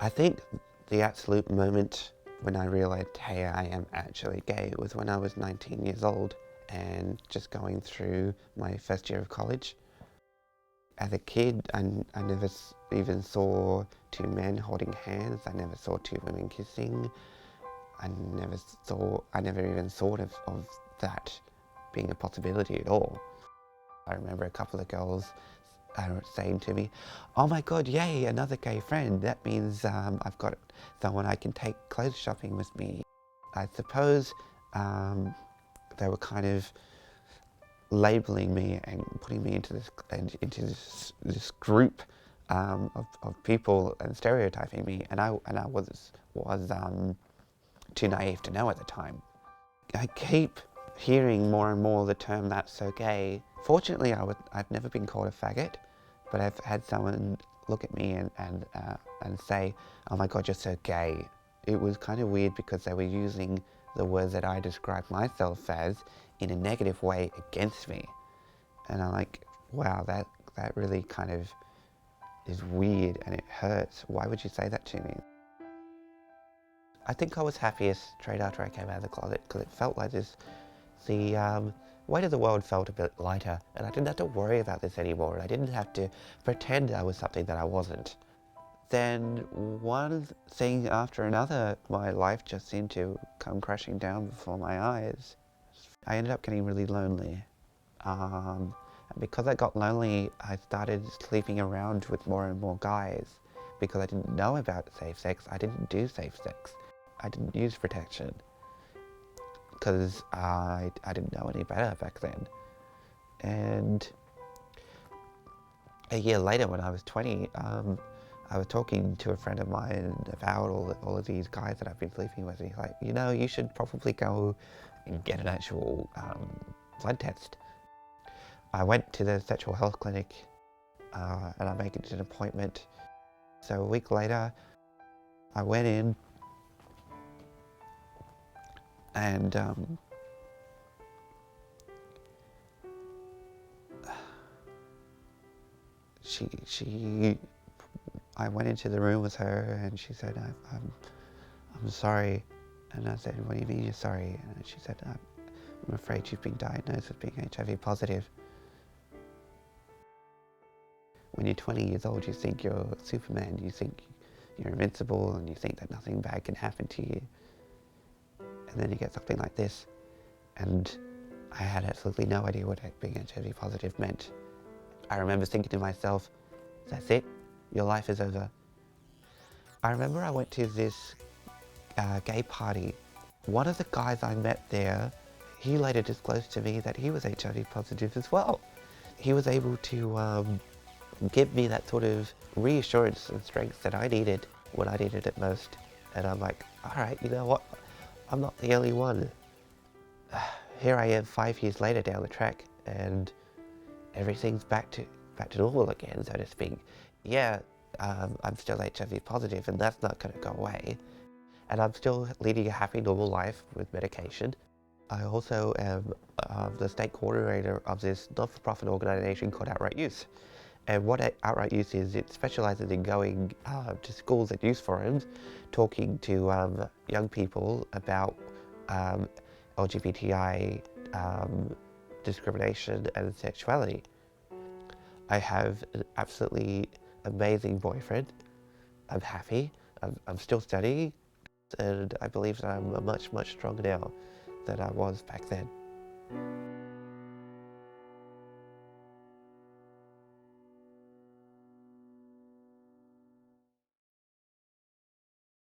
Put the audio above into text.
I think the absolute moment when I realised, hey, I am actually gay was when I was 19 years old and just going through my first year of college. As a kid, I never even saw two men holding hands. I never saw two women kissing. I never even thought of that being a possibility at all. I remember a couple of girls saying to me, "Oh my God, yay, another gay friend. That means I've got someone I can take clothes shopping with me." I suppose they were kind of labeling me and putting me into this group of people and stereotyping me, and I was too naive to know at the time. I keep hearing more and more the term "that's so gay." Fortunately, I've never been called a faggot, but I've had someone look at me and say, "Oh my God, you're so gay." It was kind of weird because they were using the words that I described myself as in a negative way against me. And I'm like, wow, that really kind of is weird and it hurts. Why would you say that to me? I think I was happiest straight after I came out of the closet because it felt like the weight of the world felt a bit lighter, and I didn't have to worry about this anymore, and I didn't have to pretend I was something that I wasn't. Then one thing after another, my life just seemed to come crashing down before my eyes. I ended up getting really lonely. And because I got lonely, I started sleeping around with more and more guys. Because I didn't know about safe sex, I didn't do safe sex. I didn't use protection. Because I didn't know any better back then. And a year later, when I was 20, I was talking to a friend of mine about all of these guys that I've been sleeping with. And he's like, you should probably go and get an actual blood test. I went to the sexual health clinic and I made an appointment. So a week later, I went in and I went into the room with her and she said, I'm sorry. And I said, what do you mean you're sorry? And she said, I'm afraid you've been diagnosed with being HIV positive. When you're 20 years old, you think you're Superman, you think you're invincible, and you think that nothing bad can happen to you. And then you get something like this. And I had absolutely no idea what being HIV positive meant. I remember thinking to myself, that's it, your life is over. I remember I went to this gay party. One of the guys I met there, he later disclosed to me that he was HIV positive as well. He was able to give me that sort of reassurance and strength that I needed when I needed it most. And I'm like, all right, you know what? I'm not the only one. Here I am 5 years later down the track and everything's back to normal again, so to speak. Yeah, I'm still HIV positive and that's not going to go away. And I'm still leading a happy, normal life with medication. I also am the state coordinator of this not-for-profit organisation called Outright Youth. And what Outright Youth is, it specialises in going to schools and youth forums, talking to young people about LGBTI discrimination and sexuality. I have an absolutely amazing boyfriend. I'm happy. I'm still studying, and I believe that I'm much, much stronger now than I was back then.